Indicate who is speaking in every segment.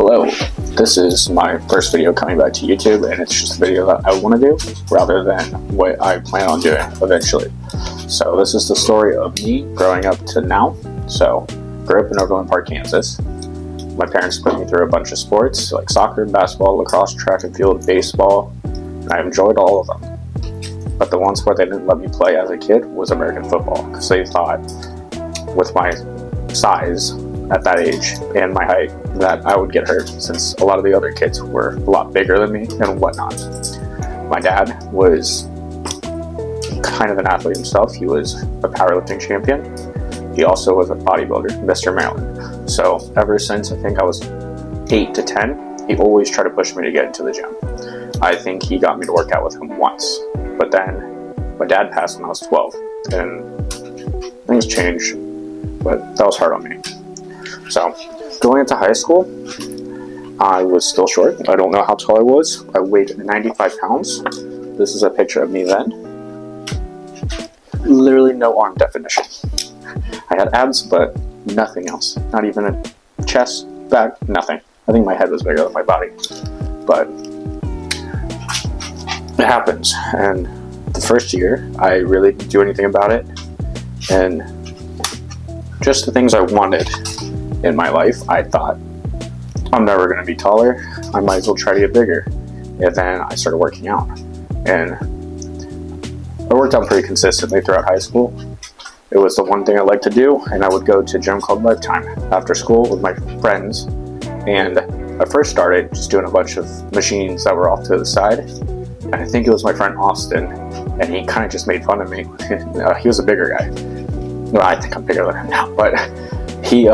Speaker 1: Hello, this is my first video coming back to YouTube, and it's just a video that I want to do rather than what I plan on doing eventually. So this is the story of me growing up to now. So, grew up in Overland Park, Kansas. My parents put me through a bunch of sports like soccer, basketball, lacrosse, track and field, baseball, and I enjoyed all of them. But the one sport they didn't let me play as a kid was American football, because they thought with my size at that age and my height that I would get hurt, since a lot of the other kids were a lot bigger than me and whatnot. My dad was kind of an athlete himself. He was a powerlifting champion. He also was a bodybuilder, Mr. Maryland. So ever since I think I was 8 to 10, he always tried to push me to get into the gym. I think he got me to work out with him once, but then my dad passed when I was 12 and things changed, but that was hard on me. So, going into high school, I was still short. I don't know how tall I was. I weighed 95 pounds. This is a picture of me then. Literally no arm definition. I had abs, but nothing else. Not even a chest, back, nothing. I think my head was bigger than my body. But it happens. And the first year, I really didn't do anything about it. And just the things I wanted in my life, I thought, I'm never going to be taller, I might as well try to get bigger. And then I started working out, and I worked out pretty consistently throughout high school. It was the one thing I liked to do, and I would go to a gym called Lifetime after school with my friends. And I first started just doing a bunch of machines that were off to the side, and I think it was my friend Austin, and he kind of just made fun of me. He was a bigger guy. Well, I think I'm bigger than him now, but he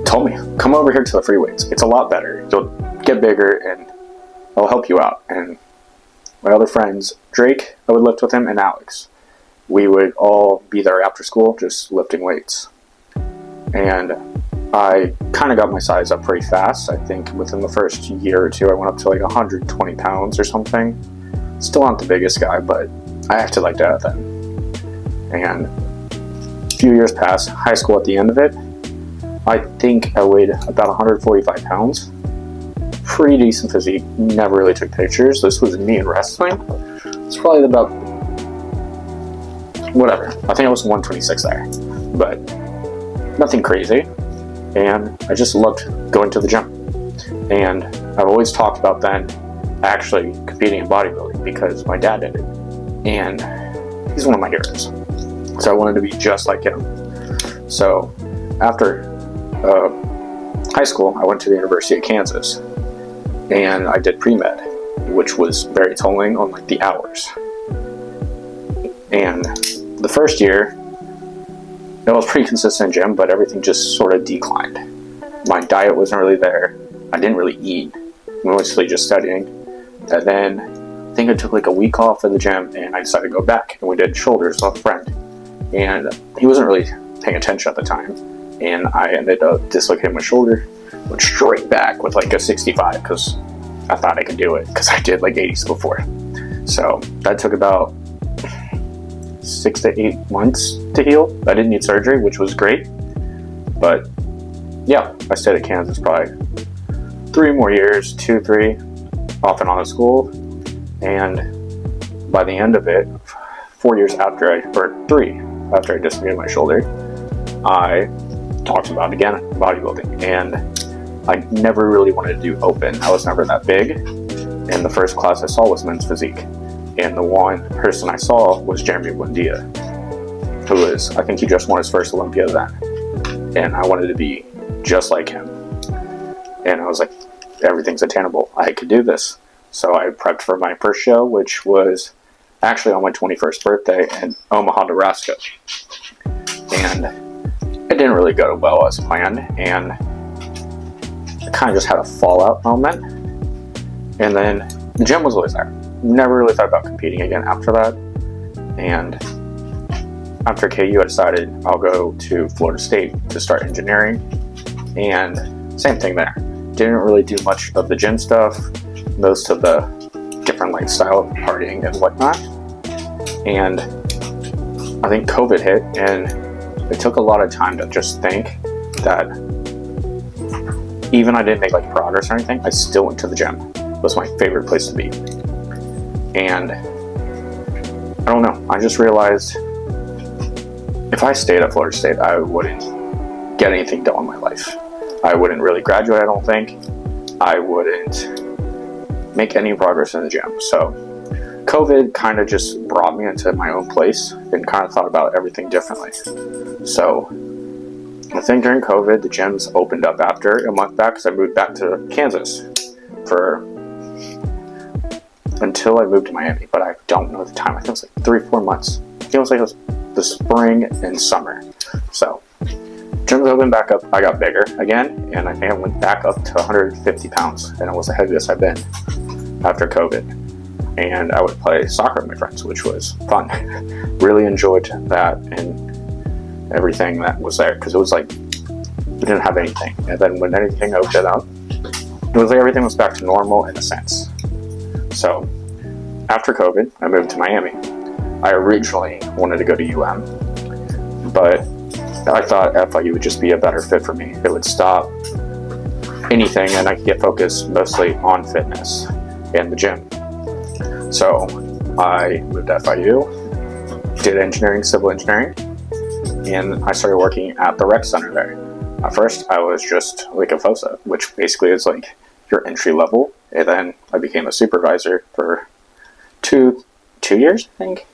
Speaker 1: told me, come over here to the free weights. It's a lot better. You'll get bigger and I'll help you out. And my other friends, Drake, I would lift with him, and Alex. We would all be there after school just lifting weights. And I kind of got my size up pretty fast. I think within the first year or two, I went up to like 120 pounds or something. Still not the biggest guy, but I acted like that then. And a few years passed, high school at the end of it, I think I weighed about 145 pounds. Pretty decent physique. Never really took pictures. This was me in wrestling. It's probably about, whatever. I think I was 126 there. But nothing crazy. And I just loved going to the gym. And I've always talked about then actually competing in bodybuilding because my dad did it. And he's one of my heroes. So I wanted to be just like him. So after high school, I went to the University of Kansas, and I did pre-med, which was very tolling on like the hours. And the first year, it was pretty consistent gym, but everything just sort of declined. My diet wasn't really there. I didn't really eat, mostly just studying. And then I think I took like a week off of the gym, and I decided to go back, and we did shoulders with a friend. And he wasn't really paying attention at the time, and I ended up dislocating my shoulder, went straight back with like a 65 because I thought I could do it because I did like 80s before. So that took about 6 to 8 months to heal. I didn't need surgery, which was great. But yeah, I stayed at Kansas probably 3 more years, 2, 3, off and on at school. And by the end of it, 4 years after 3 after I dislocated my shoulder, I talked about, again, bodybuilding. And I never really wanted to do open. I was never that big. And the first class I saw was men's physique. And the one person I saw was Jeremy Buendia, who was, I think he just won his first Olympia then. And I wanted to be just like him. And I was like, everything's attainable. I could do this. So I prepped for my first show, which was actually on my 21st birthday in Omaha, Nebraska. And it didn't really go well as planned, and I kind of just had a fallout moment. And then the gym was always there. Never really thought about competing again after that. And after KU, I decided I'll go to Florida State to start engineering. And same thing there. Didn't really do much of the gym stuff, most of the different lifestyle of partying and whatnot. And I think COVID hit, and it took a lot of time to just think that even I didn't make like progress or anything, I still went to the gym. It was my favorite place to be. And I don't know, I just realized if I stayed at Florida State, I wouldn't get anything done in my life. I wouldn't really graduate, I don't think. I wouldn't make any progress in the gym. So COVID kind of just brought me into my own place and kind of thought about everything differently. So I think during COVID, the gyms opened up after a month back because I moved back to Kansas until I moved to Miami, but I don't know the time. I think it was like 3-4 months. I think it was like the spring and summer. So gyms opened back up. I got bigger again, and I think I went back up to 150 pounds, and it was the heaviest I've been after COVID. And I would play soccer with my friends, which was fun. Really enjoyed that and everything that was there, because it was like we didn't have anything. And then when anything opened up, it was like everything was back to normal in a sense. So after COVID, I moved to Miami. I originally wanted to go to UM, but I thought FIU would just be a better fit for me. It would stop anything and I could get focused mostly on fitness and the gym. So I moved to FIU, did engineering, civil engineering, and I started working at the rec center there. At first, I was just like a FOSA, which basically is like your entry level, and then I became a supervisor for two years, I think?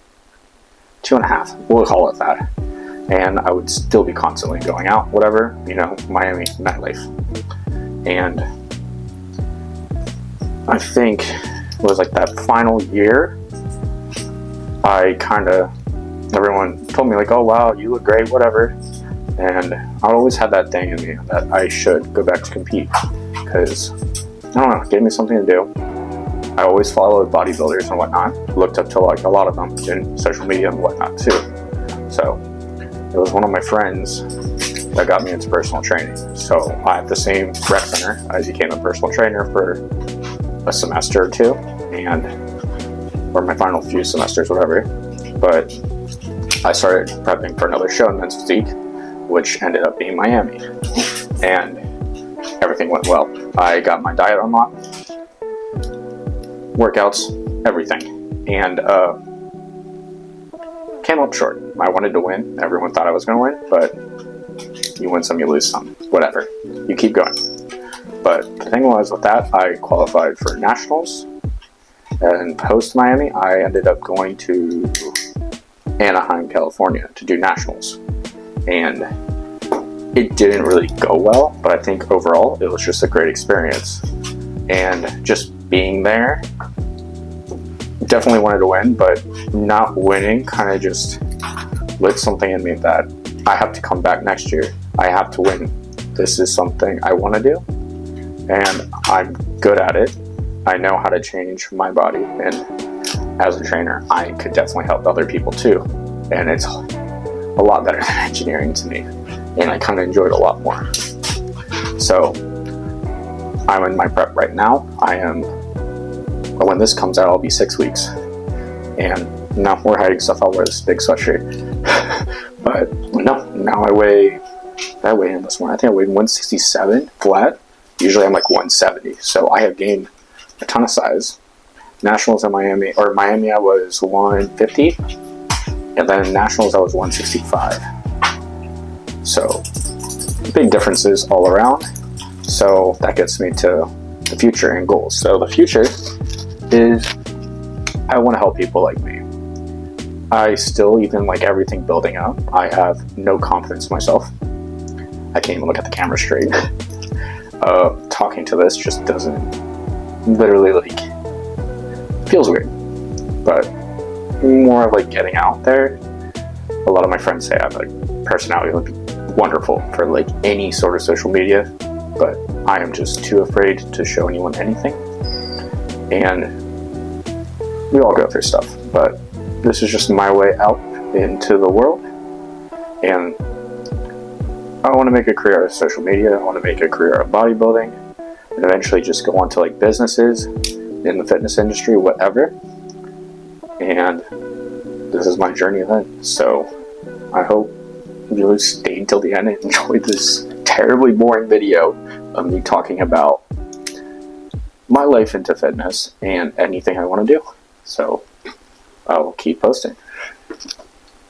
Speaker 1: 2.5, we'll call it that. And I would still be constantly going out, whatever, Miami nightlife. And I think it was like that final year, everyone told me like, oh wow, you look great, whatever. And I always had that thing in me that I should go back to compete, because, I don't know, it gave me something to do. I always followed bodybuilders and whatnot, looked up to like a lot of them in social media and whatnot too. So it was one of my friends that got me into personal training. So at the same rec center, I became a personal trainer for a semester or two, or my final few semesters, whatever. But I started prepping for another show in men's physique, which ended up being Miami. And everything went well. I got my diet unlocked, workouts, everything. And came up short. I wanted to win. Everyone thought I was going to win, but you win some, you lose some. Whatever. You keep going. But the thing was, with that, I qualified for nationals. And post Miami, I ended up going to Anaheim, California to do nationals. And it didn't really go well, but I think overall it was just a great experience. And just being there, definitely wanted to win, but not winning kind of just lit something in me that I have to come back next year. I have to win. This is something I want to do, and I'm good at it. I know how to change my body, and as a trainer, I could definitely help other people too. And it's a lot better than engineering to me, and I kind of enjoy it a lot more. So I'm in my prep right now. When this comes out, I'll be 6 weeks, and now we're hiding stuff. I'll wear this big sweatshirt. But no, now I weigh in this morning. I think I weighed 167 flat. Usually I'm like 170, so I have gained a ton of size. Nationals in Miami I was 150, and then nationals I was 165. So big differences all around. So that gets me to the future and goals. So the future is I want to help people like me. I still, even like everything building up, I have no confidence in myself. I can't even look at the camera straight. Talking to this just doesn't, literally, like, feels weird. But more of like getting out there. A lot of my friends say I have like personality would be wonderful for like any sort of social media, but I am just too afraid to show anyone anything. And we all go through stuff, but this is just my way out into the world. And I want to make a career out of social media. I want to make a career out of bodybuilding, and eventually just go on to like businesses in the fitness industry, whatever. And this is my journey then. So I hope you stayed till the end and enjoyed this terribly boring video of me talking about my life into fitness and anything I want to do. So I'll keep posting.